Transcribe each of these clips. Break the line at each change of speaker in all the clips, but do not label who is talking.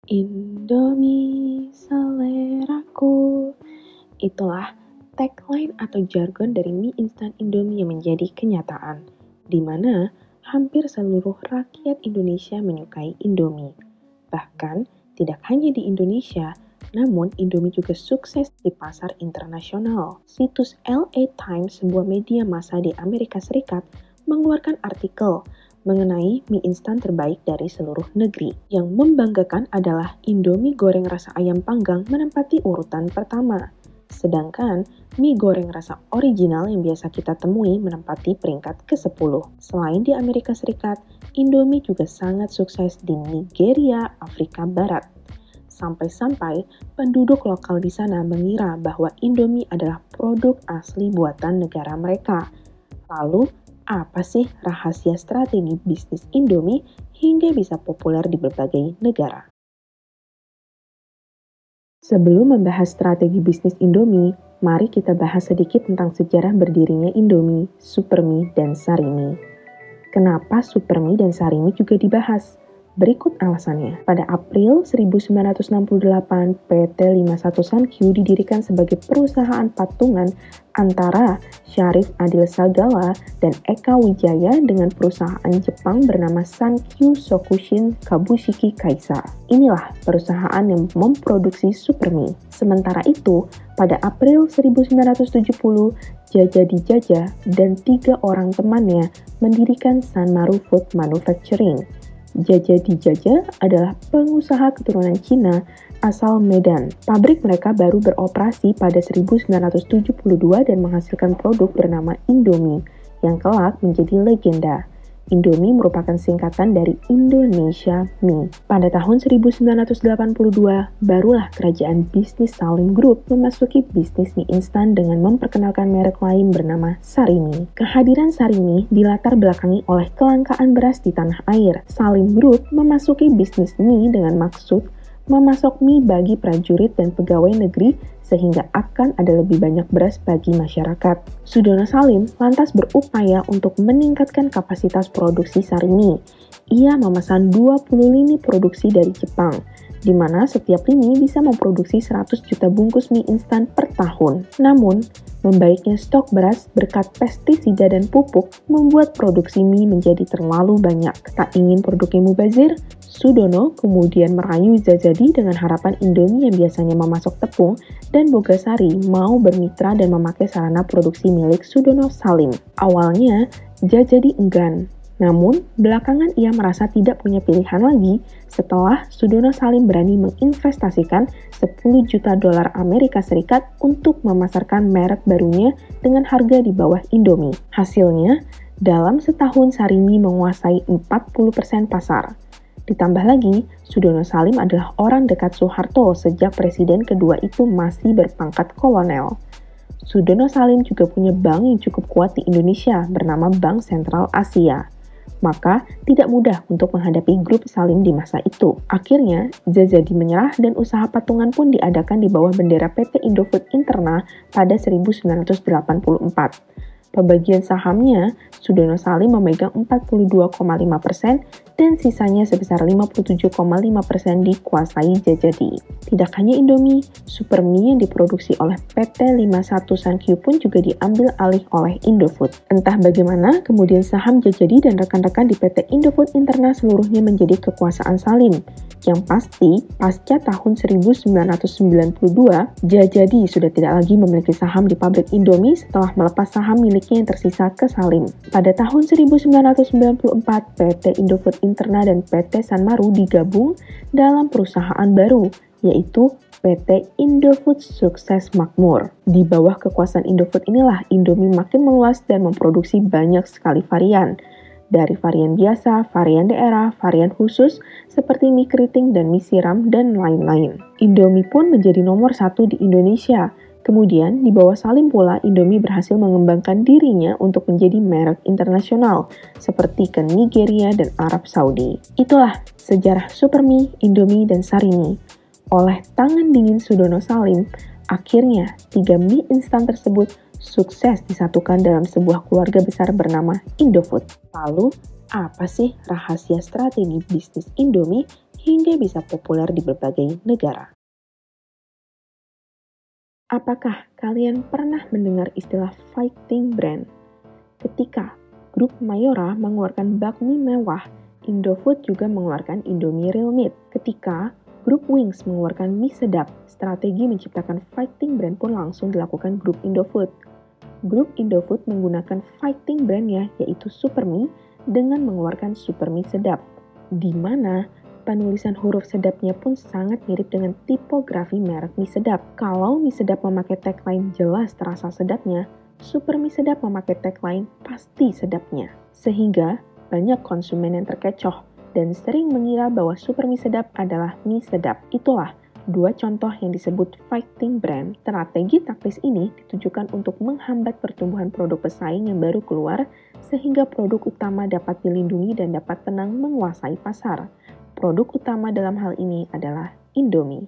Indomie seleraku. Itulah tagline atau jargon dari mie instan Indomie yang menjadi kenyataan, di mana hampir seluruh rakyat Indonesia menyukai Indomie. Bahkan, tidak hanya di Indonesia, namun Indomie juga sukses di pasar internasional. Situs LA Times, sebuah media massa di Amerika Serikat, mengeluarkan artikel mengenai mie instan terbaik dari seluruh negeri. Yang membanggakan adalah Indomie goreng rasa ayam panggang menempati urutan pertama. Sedangkan mie goreng rasa original yang biasa kita temui menempati peringkat ke-10. Selain di Amerika Serikat, Indomie juga sangat sukses di Nigeria, Afrika Barat. Sampai-sampai penduduk lokal di sana mengira bahwa Indomie adalah produk asli buatan negara mereka. Lalu, apa sih rahasia strategi bisnis Indomie hingga bisa populer di berbagai negara? Sebelum membahas strategi bisnis Indomie, mari kita bahas sedikit tentang sejarah berdirinya Indomie, Supermie, dan Sarimi. Kenapa Supermie dan Sarimi juga dibahas? Berikut alasannya. Pada April 1968, PT 51 Sankyu didirikan sebagai perusahaan patungan antara Syarif Adil Sagala dan Eka Wijaya dengan perusahaan Jepang bernama Sankyu Shokushin Kabushiki Kaisa. Inilah perusahaan yang memproduksi Supermie. Sementara itu, pada April 1970, Jaja Dijaja dan 3 orang temannya mendirikan Sanmaru Food Manufacturing. Jaja Dijaja adalah pengusaha keturunan Cina asal Medan. Pabrik mereka baru beroperasi pada 1972 dan menghasilkan produk bernama Indomie yang kelak menjadi legenda. Indomie merupakan singkatan dari Indonesia Mie. Pada tahun 1982, barulah kerajaan bisnis Salim Group memasuki bisnis mie instan dengan memperkenalkan merek lain bernama Sarimi. Kehadiran Sarimi dilatar belakangi oleh kelangkaan beras di tanah air. Salim Group memasuki bisnis mie dengan maksud memasok mie bagi prajurit dan pegawai negeri sehingga akan ada lebih banyak beras bagi masyarakat. Sudono Salim lantas berupaya untuk meningkatkan kapasitas produksi Sarimi. Ia memesan 20 lini produksi dari Jepang, di mana setiap lini bisa memproduksi 100 juta bungkus mie instan per tahun. Namun, membaiknya stok beras berkat pestisida dan pupuk membuat produksi mie menjadi terlalu banyak. Tak ingin produknya mubazir, Sudono kemudian merayu Zazadi dengan harapan Indomie yang biasanya memasok tepung dan Bogasari mau bermitra dan memakai sarana produksi milik Sudono Salim. Awalnya, Zazadi enggan. Namun, belakangan ia merasa tidak punya pilihan lagi setelah Sudono Salim berani menginvestasikan 10 juta dolar Amerika Serikat untuk memasarkan merek barunya dengan harga di bawah Indomie. Hasilnya, dalam setahun Sarimi menguasai 40% pasar. Ditambah lagi, Sudono Salim adalah orang dekat Soeharto sejak presiden kedua itu masih berpangkat kolonel. Sudono Salim juga punya bank yang cukup kuat di Indonesia bernama Bank Sentral Asia. Maka, tidak mudah untuk menghadapi grup Salim di masa itu. Akhirnya, Zazadi menyerah dan usaha patungan pun diadakan di bawah bendera PT Indofood Interna pada 1984. Pembagian sahamnya, Sudono Salim memegang 42,5% dan sisanya sebesar 57,5% dikuasai Zazadi. Tidak hanya Indomie, Supermie yang diproduksi oleh PT 51 Sankyu pun juga diambil alih oleh Indofood. Entah bagaimana, kemudian saham Zazadi dan rekan-rekan di PT Indofood Interna seluruhnya menjadi kekuasaan Salim. Yang pasti, pasca tahun 1992, Zazadi sudah tidak lagi memiliki saham di pabrik Indomie setelah melepas saham miliknya yang tersisa ke Salim. Pada tahun 1994, PT Indofood Interna dan PT Sanmaru digabung dalam perusahaan baru, yaitu PT Indofood Sukses Makmur. Di bawah kekuasaan Indofood inilah Indomie makin meluas dan memproduksi banyak sekali varian. Dari varian biasa, varian daerah, varian khusus, seperti mie keriting dan mie siram, dan lain-lain. Indomie pun menjadi nomor 1 di Indonesia. Kemudian, di bawah Salim pula, Indomie berhasil mengembangkan dirinya untuk menjadi merek internasional, seperti ke Nigeria dan Arab Saudi. Itulah sejarah Supermie, Indomie, dan Sarimi. Oleh tangan dingin Sudono Salim, akhirnya 3 mie instan tersebut sukses disatukan dalam sebuah keluarga besar bernama Indofood. Lalu, apa sih rahasia strategi bisnis Indomie hingga bisa populer di berbagai negara. Apakah kalian pernah mendengar istilah fighting brand? Ketika grup Mayora mengeluarkan bakmi mewah, Indofood juga mengeluarkan Indomie Real Meat. Ketika grup Wings mengeluarkan mie sedap, strategi menciptakan fighting brand pun langsung dilakukan grup Indofood. Grup Indofood menggunakan fighting brandnya yaitu Supermie dengan mengeluarkan Supermie sedap, di mana penulisan huruf sedapnya pun sangat mirip dengan tipografi merek mie sedap. Kalau mie sedap memakai tagline jelas terasa sedapnya, Supermie sedap memakai tagline pasti sedapnya. Sehingga banyak konsumen yang terkecoh dan sering mengira bahwa Supermie sedap adalah mie sedap. Itulah dua contoh yang disebut fighting brand. Strategi taktis ini ditujukan untuk menghambat pertumbuhan produk pesaing yang baru keluar sehingga produk utama dapat dilindungi dan dapat tenang menguasai pasar. Produk utama dalam hal ini adalah Indomie.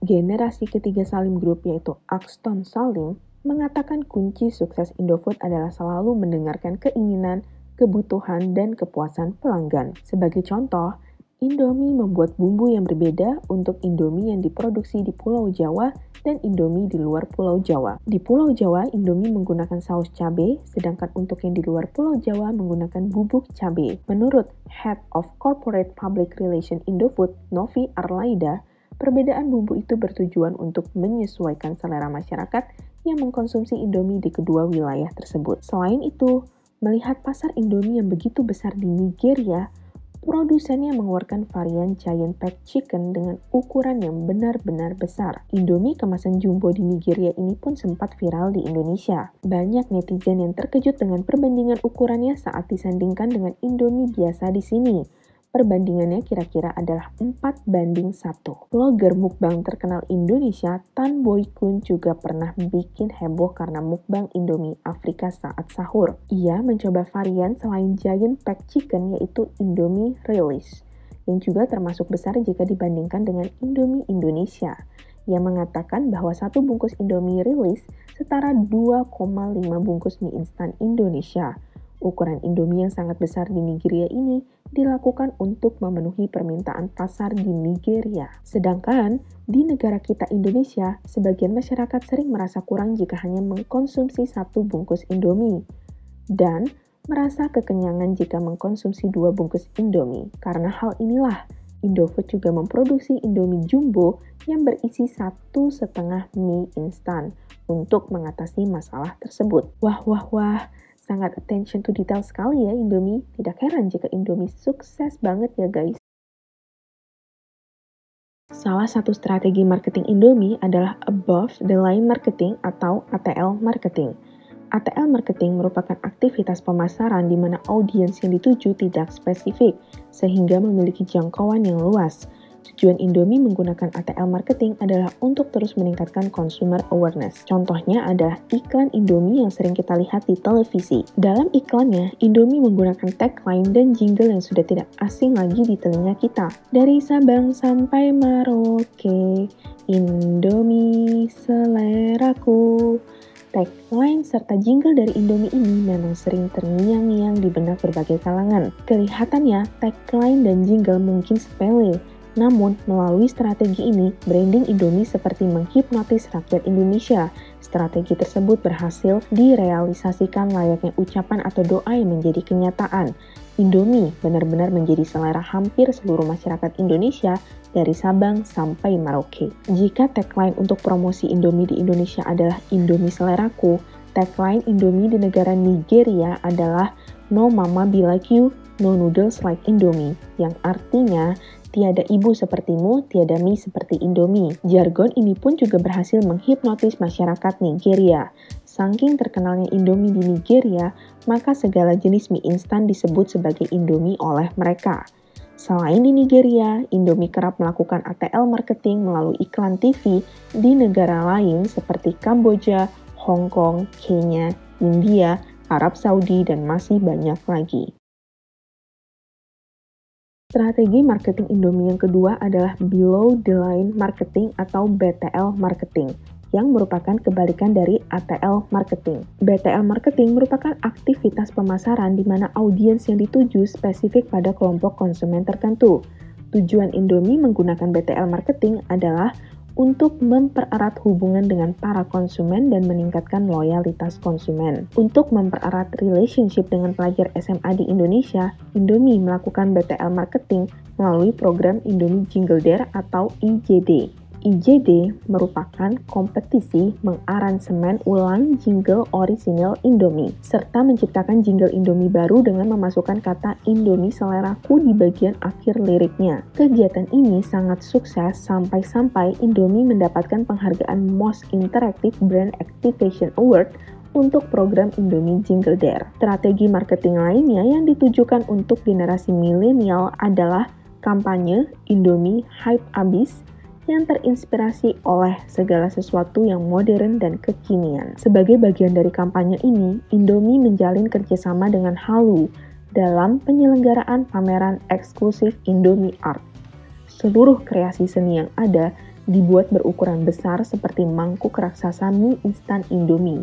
Generasi ketiga Salim Group yaitu Axton Salim mengatakan kunci sukses Indofood adalah selalu mendengarkan keinginan, kebutuhan, dan kepuasan pelanggan. Sebagai contoh, Indomie membuat bumbu yang berbeda untuk Indomie yang diproduksi di Pulau Jawa dan Indomie di luar Pulau Jawa. Di Pulau Jawa, Indomie menggunakan saus cabai, sedangkan untuk yang di luar Pulau Jawa menggunakan bubuk cabai. Menurut Head of Corporate Public Relations Indofood, Novi Arlaida, perbedaan bumbu itu bertujuan untuk menyesuaikan selera masyarakat yang mengkonsumsi Indomie di kedua wilayah tersebut. Selain itu, melihat pasar Indomie yang begitu besar di Nigeria, produsennya mengeluarkan varian Giant Pack Chicken dengan ukuran yang benar-benar besar. Indomie kemasan jumbo di Nigeria ini pun sempat viral di Indonesia. Banyak netizen yang terkejut dengan perbandingan ukurannya saat disandingkan dengan Indomie biasa di sini. Perbandingannya kira-kira adalah 4:1. Vlogger mukbang terkenal Indonesia, Tan Boy Kun juga pernah bikin heboh karena mukbang Indomie Afrika saat sahur. Ia mencoba varian selain Giant Pack Chicken yaitu Indomie Release, yang juga termasuk besar jika dibandingkan dengan Indomie Indonesia. Ia mengatakan bahwa satu bungkus Indomie Release setara 2,5 bungkus mie instan Indonesia. Ukuran Indomie yang sangat besar di Nigeria ini dilakukan untuk memenuhi permintaan pasar di Nigeria. Sedangkan di negara kita Indonesia, sebagian masyarakat sering merasa kurang jika hanya mengkonsumsi satu bungkus Indomie dan merasa kekenyangan jika mengkonsumsi 2 bungkus Indomie. Karena hal inilah, Indofood juga memproduksi Indomie Jumbo yang berisi 1,5 mie instan untuk mengatasi masalah tersebut. Wah, sangat attention to detail sekali ya Indomie. Tidak heran jika Indomie sukses banget ya guys. Salah satu strategi marketing Indomie adalah above the line marketing atau ATL marketing. ATL marketing merupakan aktivitas pemasaran di mana audiens yang dituju tidak spesifik, sehingga memiliki jangkauan yang luas. Tujuan Indomie menggunakan ATL marketing adalah untuk terus meningkatkan consumer awareness. Contohnya adalah iklan Indomie yang sering kita lihat di televisi. Dalam iklannya, Indomie menggunakan tagline dan jingle yang sudah tidak asing lagi di telinga kita. Dari Sabang sampai Merauke, Indomie seleraku. Tagline serta jingle dari Indomie ini memang sering terngiang-ngiang di benak berbagai kalangan. Kelihatannya, tagline dan jingle mungkin sepele, namun, melalui strategi ini, branding Indomie seperti menghipnotis rakyat Indonesia. Strategi tersebut berhasil direalisasikan layaknya ucapan atau doa yang menjadi kenyataan. Indomie benar-benar menjadi selera hampir seluruh masyarakat Indonesia dari Sabang sampai Merauke. Jika tagline untuk promosi Indomie di Indonesia adalah Indomie seleraku, tagline Indomie di negara Nigeria adalah No Mama Be Like You, No Noodles Like Indomie, yang artinya tiada ibu sepertimu, tiada mie seperti Indomie. Jargon ini pun juga berhasil menghipnotis masyarakat Nigeria. Saking terkenalnya Indomie di Nigeria, maka segala jenis mie instan disebut sebagai Indomie oleh mereka. Selain di Nigeria, Indomie kerap melakukan ATL marketing melalui iklan TV di negara lain seperti Kamboja, Hong Kong, Kenya, India, Arab Saudi, dan masih banyak lagi. Strategi marketing Indomie yang kedua adalah below the line marketing atau BTL marketing. yang merupakan kebalikan dari ATL marketing. BTL marketing merupakan aktivitas pemasaran di mana audiens yang dituju spesifik pada kelompok konsumen tertentu. Tujuan Indomie menggunakan BTL marketing adalah untuk mempererat hubungan dengan para konsumen dan meningkatkan loyalitas konsumen. Untuk mempererat relationship dengan pelajar SMA di Indonesia, Indomie melakukan BTL marketing melalui program Indomie Jingle Dare atau IJD. IJD merupakan kompetisi mengaransemen ulang jingle orisinil Indomie, serta menciptakan jingle Indomie baru dengan memasukkan kata Indomie seleraku di bagian akhir liriknya. Kegiatan ini sangat sukses sampai-sampai Indomie mendapatkan penghargaan Most Interactive Brand Activation Award untuk program Indomie Jingle Dare. Strategi marketing lainnya yang ditujukan untuk generasi milenial adalah kampanye Indomie Hype Abis yang terinspirasi oleh segala sesuatu yang modern dan kekinian. Sebagai bagian dari kampanye ini, Indomie menjalin kerjasama dengan Halu dalam penyelenggaraan pameran eksklusif Indomie Art. Seluruh kreasi seni yang ada dibuat berukuran besar seperti mangkuk raksasa mie instan Indomie.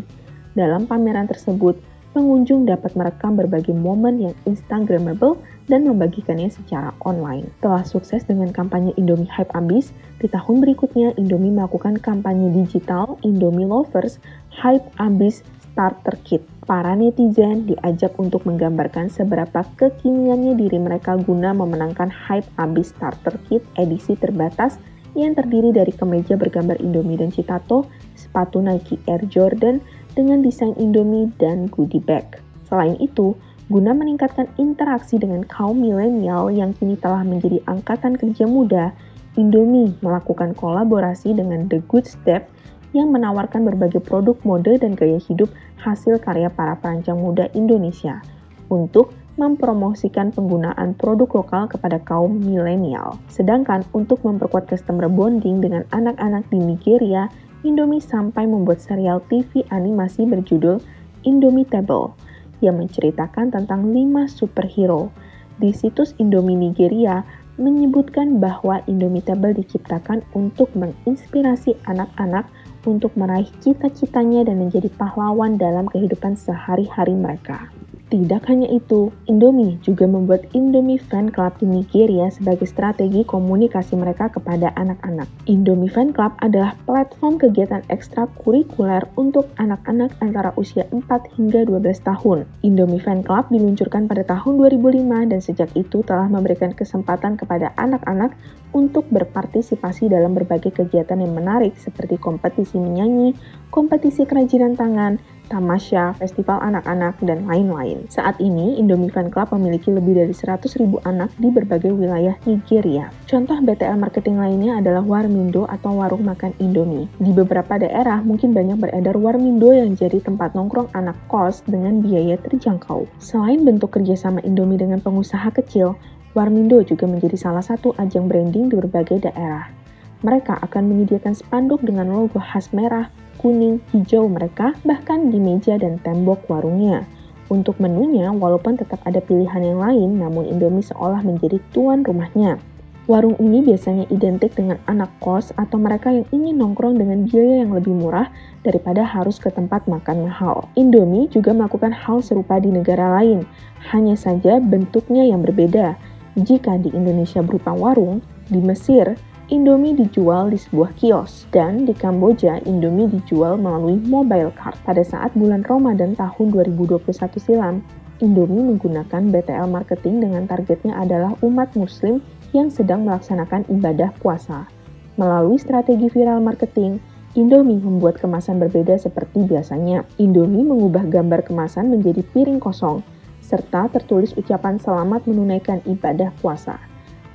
Dalam pameran tersebut, pengunjung dapat merekam berbagai momen yang instagramable dan membagikannya secara online. Setelah sukses dengan kampanye Indomie Hype Abis, di tahun berikutnya Indomie melakukan kampanye digital Indomie Lovers Hype Abis Starter Kit. Para netizen diajak untuk menggambarkan seberapa kekiniannya diri mereka guna memenangkan Hype Abis Starter Kit edisi terbatas yang terdiri dari kemeja bergambar Indomie dan Citato, sepatu Nike Air Jordan dengan desain Indomie, dan goodie bag. Selain itu, guna meningkatkan interaksi dengan kaum milenial yang kini telah menjadi angkatan kerja muda, Indomie melakukan kolaborasi dengan The Good Step yang menawarkan berbagai produk mode dan gaya hidup hasil karya para perancang muda Indonesia untuk mempromosikan penggunaan produk lokal kepada kaum milenial. Sedangkan untuk memperkuat customer bonding dengan anak-anak di Nigeria, Indomie sampai membuat serial TV animasi berjudul Indomitable yang menceritakan tentang 5 superhero. Di situs Indomie Nigeria menyebutkan bahwa Indomitable diciptakan untuk menginspirasi anak-anak untuk meraih cita-citanya dan menjadi pahlawan dalam kehidupan sehari-hari mereka. Tidak hanya itu, Indomie juga membuat Indomie Fan Club di Nigeria sebagai strategi komunikasi mereka kepada anak-anak. Indomie Fan Club adalah platform kegiatan ekstrakurikuler untuk anak-anak antara usia 4 hingga 12 tahun. Indomie Fan Club diluncurkan pada tahun 2005 dan sejak itu telah memberikan kesempatan kepada anak-anak untuk berpartisipasi dalam berbagai kegiatan yang menarik seperti kompetisi menyanyi, kompetisi kerajinan tangan, tamasya, festival anak-anak, dan lain-lain. Saat ini, Indomie Fan Club memiliki lebih dari 100.000 anak di berbagai wilayah Nigeria. Contoh BTL marketing lainnya adalah Warmindo atau warung makan Indomie. Di beberapa daerah, mungkin banyak beredar Warmindo yang jadi tempat nongkrong anak kos dengan biaya terjangkau. Selain bentuk kerjasama Indomie dengan pengusaha kecil, Warmindo juga menjadi salah satu ajang branding di berbagai daerah. Mereka akan menyediakan spanduk dengan logo khas merah, kuning, hijau mereka, bahkan di meja dan tembok warungnya. Untuk menunya, walaupun tetap ada pilihan yang lain, namun Indomie seolah menjadi tuan rumahnya. Warung ini biasanya identik dengan anak kos atau mereka yang ingin nongkrong dengan biaya yang lebih murah daripada harus ke tempat makan mahal. Indomie juga melakukan hal serupa di negara lain, hanya saja bentuknya yang berbeda. Jika di Indonesia berupa warung, di Mesir, Indomie dijual di sebuah kios, dan di Kamboja, Indomie dijual melalui mobile cart. Pada saat bulan Ramadan tahun 2021 silam, Indomie menggunakan BTL marketing dengan targetnya adalah umat muslim yang sedang melaksanakan ibadah puasa. Melalui strategi viral marketing, Indomie membuat kemasan berbeda seperti biasanya. Indomie mengubah gambar kemasan menjadi piring kosong, serta tertulis ucapan selamat menunaikan ibadah puasa.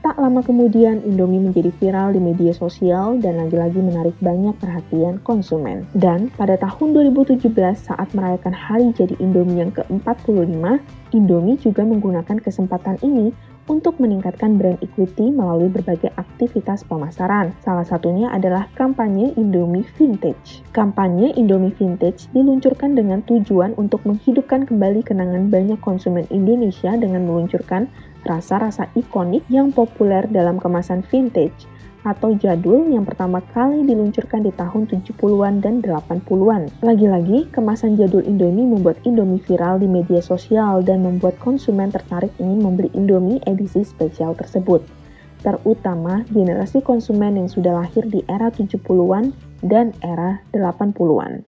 Tak lama kemudian, Indomie menjadi viral di media sosial dan lagi-lagi menarik banyak perhatian konsumen. Dan pada tahun 2017, saat merayakan hari jadi Indomie yang ke-45, Indomie juga menggunakan kesempatan ini untuk meningkatkan brand equity melalui berbagai aktivitas pemasaran. Salah satunya adalah kampanye Indomie Vintage. Kampanye Indomie Vintage diluncurkan dengan tujuan untuk menghidupkan kembali kenangan banyak konsumen Indonesia dengan meluncurkan rasa-rasa ikonik yang populer dalam kemasan vintage. atau jadul yang pertama kali diluncurkan di tahun 70-an dan 80-an. Lagi-lagi, kemasan jadul Indomie membuat Indomie viral di media sosial dan membuat konsumen tertarik ingin membeli Indomie edisi spesial tersebut. Terutama generasi konsumen yang sudah lahir di era 70-an dan era 80-an.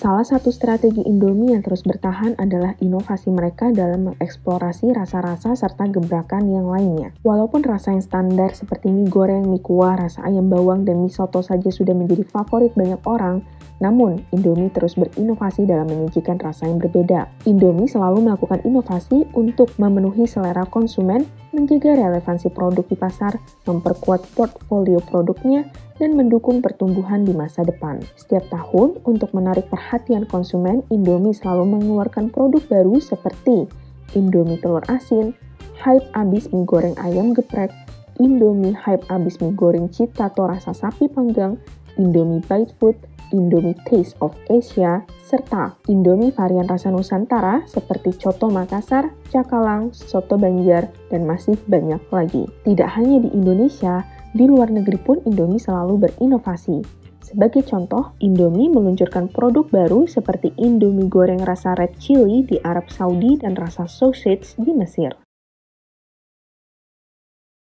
Salah satu strategi Indomie yang terus bertahan adalah inovasi mereka dalam mengeksplorasi rasa-rasa serta gebrakan yang lainnya. Walaupun rasa yang standar seperti mie goreng, mie kuah, rasa ayam bawang, dan mie soto saja sudah menjadi favorit banyak orang, namun Indomie terus berinovasi dalam menyajikan rasa yang berbeda. Indomie selalu melakukan inovasi untuk memenuhi selera konsumen, menjaga relevansi produk di pasar, memperkuat portfolio produknya, dan mendukung pertumbuhan di masa depan. Setiap tahun, untuk menarik perhatian konsumen, Indomie selalu mengeluarkan produk baru seperti Indomie telur asin, hype abis mie goreng ayam geprek, Indomie hype abis mie goreng citato rasa sapi panggang, Indomie Bite Food, Indomie Taste of Asia, serta Indomie varian rasa Nusantara seperti Coto Makassar, Cakalang, Soto Banjar, dan masih banyak lagi. Tidak hanya di Indonesia, di luar negeri pun Indomie selalu berinovasi. Sebagai contoh, Indomie meluncurkan produk baru seperti Indomie goreng rasa red chili di Arab Saudi dan rasa sausage di Mesir.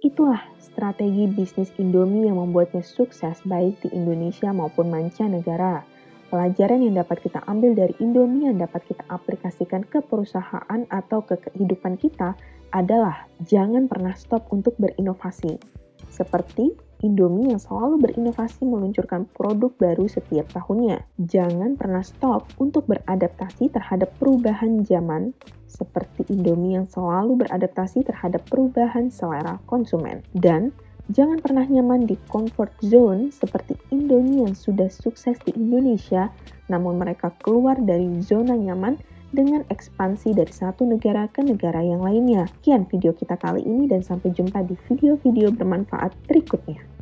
Itulah strategi bisnis Indomie yang membuatnya sukses baik di Indonesia maupun mancanegara. Pelajaran yang dapat kita ambil dari Indomie yang dapat kita aplikasikan ke perusahaan atau ke kehidupan kita adalah jangan pernah stop untuk berinovasi. Seperti Indomie yang selalu berinovasi meluncurkan produk baru setiap tahunnya. Jangan pernah stop untuk beradaptasi terhadap perubahan zaman, seperti Indomie yang selalu beradaptasi terhadap perubahan selera konsumen. Dan jangan pernah nyaman di comfort zone seperti Indomie yang sudah sukses di Indonesia, namun mereka keluar dari zona nyaman dengan ekspansi dari satu negara ke negara yang lainnya. Sekian video kita kali ini dan sampai jumpa di video-video bermanfaat berikutnya.